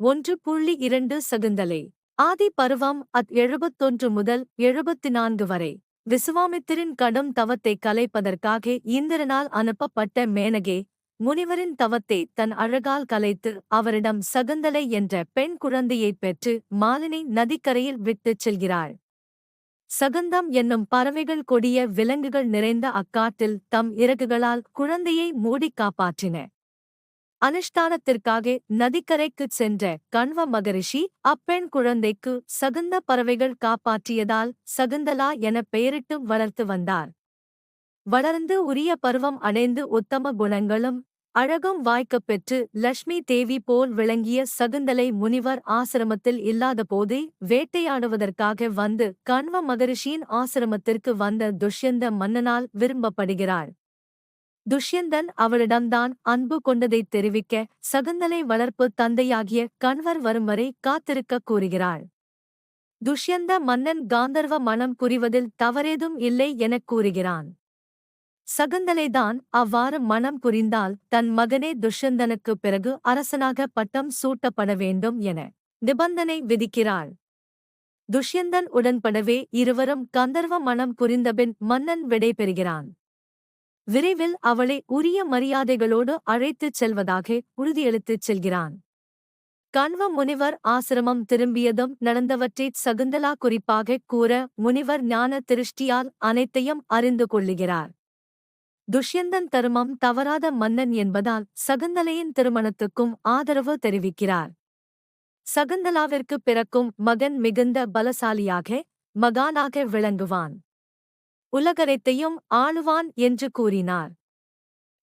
1.2 சகுந்தலை. ஆதி பருவம் 71 முதல் 74 வரை. விசுவாமித்திரின் கடும் தவத்தை கலைப்பதற்காக இந்திரனால் அனுப்பப்பட்ட மேனகே, முனிவரின் தவத்தை தன் அழகால் கலைத்து அவரிடம் சகுந்தலை என்ற பெண் குழந்தையைப் பெற்று மாலினி நதிக்கரையில் விட்டுச் செல்கிறாள். சகுந்தம் என்னும் பறவைகள் கொடிய விலங்குகள் நிறைந்த அக்காட்டில் தம் இறகுகளால் குழந்தையை மூடிக் காப்பாற்றின. அனுஷ்டானத்திற்காக நதிக்கரைக்குச் சென்ற கண்வ மகரிஷி அப்பெண் குழந்தைக்கு சகுந்த பறவைகள் காப்பாற்றியதால் சகுந்தலா எனப் பெயரிட்டு வளர்த்து வந்தார். வளர்ந்து உரிய பருவம் அடைந்து உத்தம குணங்களும் அழகும் வாய்க்கப் பெற்று லட்சுமி தேவி போல் விளங்கிய சகுந்தலை முனிவர் ஆசிரமத்தில் இல்லாதபோதே வேட்டையாடுவதற்காக வந்து கண்வ மகரிஷியின் ஆசிரமத்திற்கு வந்த துஷ்யந்த மன்னனால் விரும்பப்படுகிறாள். துஷ்யந்தன் அவளிடம்தான் அன்பு கொண்டதைத் தெரிவிக்க சகுந்தலை வளர்ப்பு தந்தையாகிய கண்வர் வரும் வரை காத்திருக்கக் கூறுகிறாள். துஷ்யந்த மன்னன் காந்தர்வ மணம் புரிவதில் தவறேதும் இல்லை எனக் கூறுகிறான். சகுந்தலைதான் அவ்வாறு மணம் புரிந்தால் தன் மகனே துஷ்யந்தனுக்குப் பிறகு அரசனாக பட்டம் சூட்டப்பட வேண்டும் என நிபந்தனை விதிக்கிறாள். துஷ்யந்தன் உடன்படவே இருவரும் கந்தர்வ மணம் புரிந்தபின் மன்னன் விடைபெறுகிறான். விரைவில் அவளை உரிய மரியாதைகளோடு அழைத்துச் செல்வதாக உறுதியளித்துச் செல்கிறான். கண்வ முனிவர் ஆசிரமம் திரும்பியதும் நடந்தவற்றைச் சகுந்தலா குறிப்பாகக் கூற முனிவர் ஞான திருஷ்டியால் அனைத்தையும் அறிந்து கொள்ளுகிறார். துஷ்யந்தன் தருமம் தவறாத மன்னன் என்பதால் சகுந்தலையின் திருமணத்துக்கும் ஆதரவு தெரிவிக்கிறார். சகுந்தலாவிற்கு பிறக்கும் மகன் மிகுந்த பலசாலியாக மகானாக விளங்குவான். உலகரைத்தையும் ஆளுவான் என்று கூறினார்.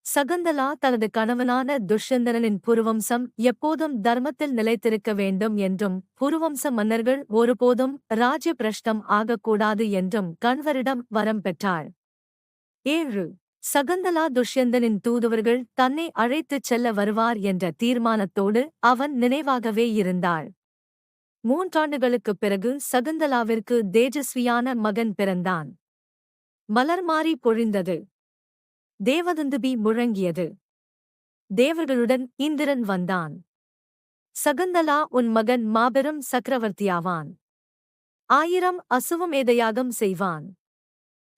சகுந்தலா தனது கணவனான துஷ்யந்தனின் புருவம்சம் எப்போதும் தர்மத்தில் நிலைத்திருக்க வேண்டும் என்றும் புருவம்ச மன்னர்கள் ஒருபோதும் ராஜ்ய பிரஷ்டம் ஆகக்கூடாது என்றும் கண்வரிடம் வரம் பெற்றாள். 7. சகுந்தலா துஷ்யந்தனின் தூதுவர்கள் தன்னை அழைத்துச் செல்ல வருவார் என்ற தீர்மானத்தோடு அவன் நினைவாகவே இருந்தாள். 3 ஆண்டுகளுக்குப் பிறகு சகுந்தலாவிற்கு தேஜஸ்வியான மகன் பிறந்தான். மலர்மாரி பொழிந்தது. தேவதுந்துபி முழங்கியது. தேவர்களுடன் இந்திரன் வந்தான். சகுந்தலா உன் மகன் மாபெரும் சக்கரவர்த்தியாவான். 1000 அசுவமேத யாகம் செய்வான்.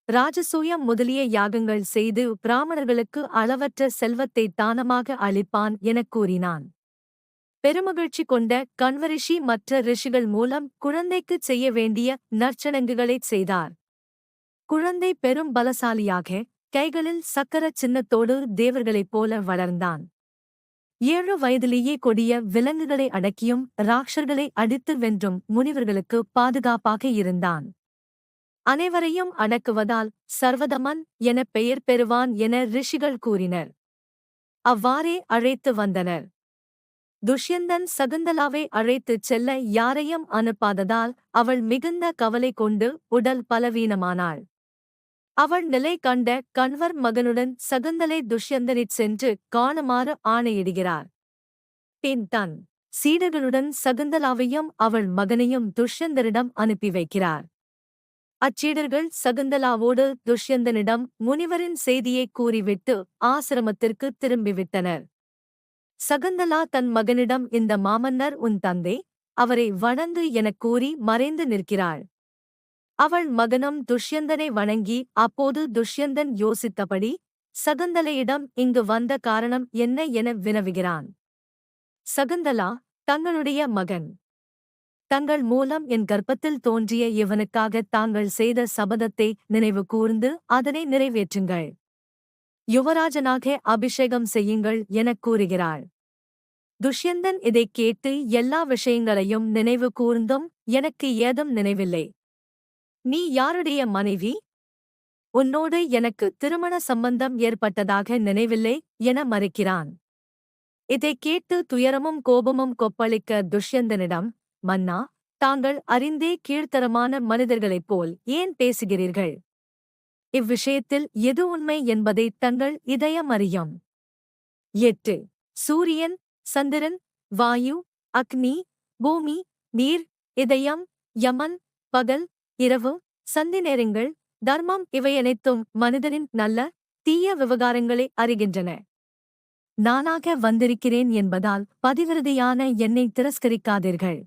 ராஜசூயம் முதலிய யாகங்கள் செய்து பிராமணர்களுக்கு அளவற்ற செல்வத்தை தானமாக அளிப்பான் எனக் கூறினான். பெருமகிழ்ச்சி கொண்ட கண்வரிஷி மற்ற ரிஷிகள் மூலம் குழந்தைக்குச் செய்ய வேண்டிய நற்சடங்குகளைச் செய்தார். குழந்தை பெரும் பலசாலியாக கைகளில் சக்கர சின்னத்தோடு தேவர்களைப் போல வளர்ந்தான். 7 வயதிலேயே கொடிய விலங்குகளை அடக்கியும் ராக்ஷர்களை அடித்து வென்றும் முனிவர்களுக்கு பாதுகாப்பாக இருந்தான். அனைவரையும் அடக்குவதால் சர்வதமன் எனப் பெயர் பெறுவான் என ரிஷிகள் கூறினர். அவ்வாறே அழைத்து வந்தனர். துஷ்யந்தன் சகுந்தலாவை அழைத்துச் செல்ல யாரையும் அனுப்பாததால் அவள் மிகுந்த கவலை கொண்டு உடல் பலவீனமானாள். அவள் நிலை கண்ட கண்வர் மகனுடன் சகுந்தலை துஷ்யந்தனைச் சென்று காணுமாறு ஆணையிடுகிறார். பின் தன் சீடர்களுடன் சகுந்தலாவையும் அவள் மகனையும் துஷ்யந்தனிடம் அனுப்பி வைக்கிறார். அச்சீடர்கள் சகுந்தலாவோடு துஷ்யந்தனிடம் முனிவரின் செய்தியைக் கூறிவிட்டு ஆசிரமத்திற்கு திரும்பிவிட்டனர். சகுந்தலா தன் மகனிடம் இந்த மாமன்னர் உன் தந்தை, அவரை வணங்கு எனக் கூறி மறைந்து நிற்கிறாள். அவள் மகனும் துஷ்யந்தனை வணங்கி அப்போது துஷ்யந்தன் யோசித்தபடி சகுந்தலையிடம் இங்கு வந்த காரணம் என்ன என வினவுகிறான். சகுந்தலா, தங்களுடைய மகன். தங்கள் மூலம் என் கர்ப்பத்தில் தோன்றிய இவனுக்காக தாங்கள் செய்த சபதத்தை நினைவு கூர்ந்து அதனை நிறைவேற்றுங்கள். யுவராஜனாக அபிஷேகம் செய்யுங்கள் எனக் கூறுகிறாள். துஷ்யந்தன் இதைக் கேட்டு எல்லா விஷயங்களையும் நினைவு கூர்ந்தும் எனக்கு ஏதும் நினைவில்லை. நீ யாருடைய மனைவி? உன்னோடு எனக்கு திருமண சம்பந்தம் ஏற்பட்டதாக நினைவில்லை என மறுக்கிறான். இதைக் கேட்டு துயரமும் கோபமும் கொப்பளிக்க துஷ்யந்தனிடம், மன்னா, தாங்கள் அறிந்தே கீழ்த்தரமான மனிதர்களைப் போல் ஏன் பேசுகிறீர்கள்? இவ்விஷயத்தில் எது உண்மை என்பதை தங்கள் இதயம் அறியும். 8. சூரியன், சந்திரன், வாயு, அக்னி, பூமி, நீர், இதயம், யமன், பகல், இரவு, சந்தி நேரங்கள், தர்மம் இவையனைத்தும் மனிதனின் நல்ல, தீய விவகாரங்களை அறிகின்றன. நானாக வந்திருக்கிறேன் என்பதால் பதிவிரதையான என்னை திரஸ்கரிக்காதீர்கள்.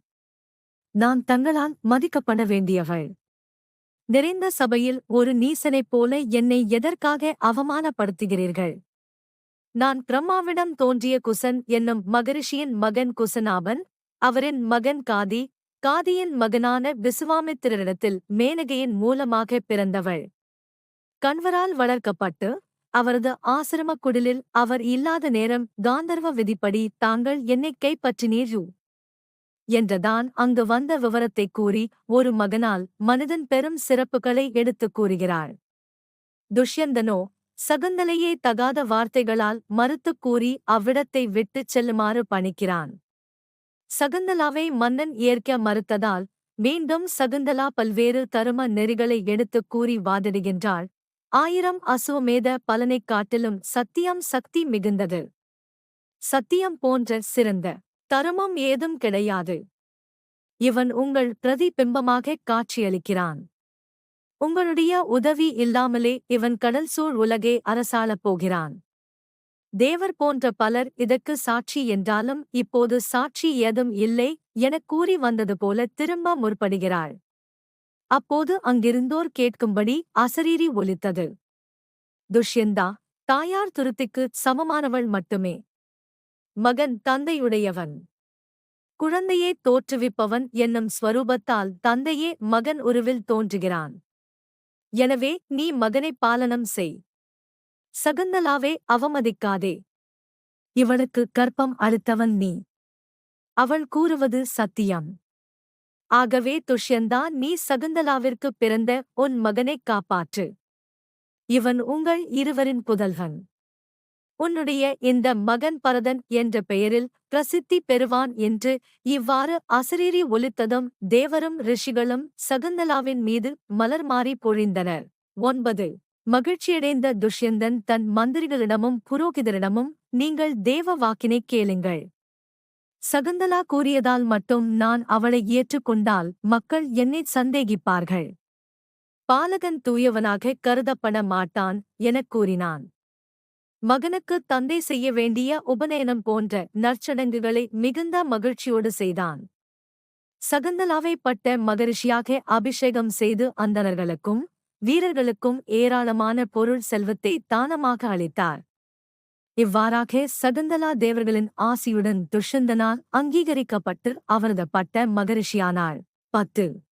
நான் தங்களால் மதிக்கப்பட வேண்டியவள். நிறைந்த சபையில் ஒரு நீசனைப் போல என்னை எதற்காக அவமானப்படுத்துகிறீர்கள்? நான் பிரம்மாவிடம் தோன்றிய குசன் என்னும் மகரிஷியின் மகன் குசனாபன், அவரின் மகன் காதி, காதியின் மகனான விசுவாமித்திரரிடத்தில் மேனகையின் மூலமாகப் பிறந்தவள். கண்வரால் வளர்க்கப்பட்டு, அவரது ஆசிரமக் குடிலில் அவர் இல்லாத நேரம் காந்தர்வ விதிப்படி தாங்கள் என்னைக் கைப்பற்றினீர் என்றதான் அங்கு வந்த விவரத்தைக் கூறி ஒரு மகனால் மனிதன் பெரும் சிறப்புகளை எடுத்துக் கூறுகிறாள். துஷ்யந்தனோ சகுந்தலையே தகாத வார்த்தைகளால் மறுத்துக் கூறி அவ்விடத்தை விட்டுச் செல்லுமாறு பணிக்கிறான். சகுந்தலாவை மன்னன் ஏற்க மறுத்ததால் மீண்டும் சகுந்தலா பல்வேறு தரும நெறிகளை எடுத்துக் கூறி வாதிடுகின்றாள். 1000 அசுவமேத பலனைக் காட்டிலும் சத்தியம் சக்தி மிகுந்தது. சத்தியம் போன்ற சிறந்த தருமம் ஏதும் கிடையாது. இவன் உங்கள் பிரதிபிம்பமாகக் காட்சியளிக்கிறான். உங்களுடைய உதவி இல்லாமலே இவன் கடல் சூழ் உலகே அரசாளப் போகிறான். தேவர் போன்ற பலர் இதற்கு சாட்சி என்றாலும் இப்போது சாட்சி ஏதும் இல்லை எனக் கூறி வந்தது போல திரும்ப முற்படுகிறாள். அப்போது அங்கிருந்தோர் கேட்கும்படி அசரீரி ஒலித்தது. துஷ்யந்தா, தாயார் துருத்திக்கு சமமானவள் மட்டுமே. மகன் தந்தையுடையவன். குழந்தையே தோற்றுவிப்பவன் என்னும் ஸ்வரூபத்தால் தந்தையே மகன் உருவில் தோன்றுகிறான். எனவே நீ மகனைப் பாலனம் செய். சகுந்தலாவே அவமதிக்காதே. இவளுக்கு கர்ப்பம் அளித்தவன் நீ. அவள் கூறுவது சத்தியம். ஆகவே துஷ்யந்தா, நீ சகுந்தலாவிற்குப் பிறந்த உன் மகனைக் காப்பாற்று. இவன் உங்கள் இருவரின் புதல்வன். உன்னுடைய இந்த மகன் பரதன் என்ற பெயரில் பிரசித்தி பெறுவான் என்று இவ்வாறு அசரீரி ஒலித்ததும் தேவரும் ரிஷிகளும் சகுந்தலாவின் மீது மலர் மாரி பொழிந்தனர். 9. மகிழ்ச்சியடைந்த துஷ்யந்தன் தன் மந்திரிகளிடமும் புரோகிதரிடமும், நீங்கள் தேவ வாக்கினைக் கேளுங்கள். சகுந்தலா கூறியதால் மட்டும் நான் அவளை ஏற்றுக்கொண்டால் மக்கள் என்னைச் சந்தேகிப்பார்கள். பாலகன் தூயவனாகக் கருதப்பட மாட்டான் எனக் கூறினான். மகனுக்கு தந்தை செய்ய வேண்டிய உபநயனம் போன்ற நற்சடங்குகளை மிகுந்த மகிழ்ச்சியோடு செய்தான். சகுந்தலாவை பட்ட மகரிஷியாக அபிஷேகம் செய்து அந்தணர்களுக்கும் வீரர்களுக்கும் ஏராளமான பொருள் செல்வத்தை தானமாக அளித்தார். இவ்வாறாக சகுந்தலா தேவர்களின் ஆசியுடன் துஷ்யந்தனால் அங்கீகரிக்கப்பட்டு அவரது பட்ட மகரிஷியானாள். 10.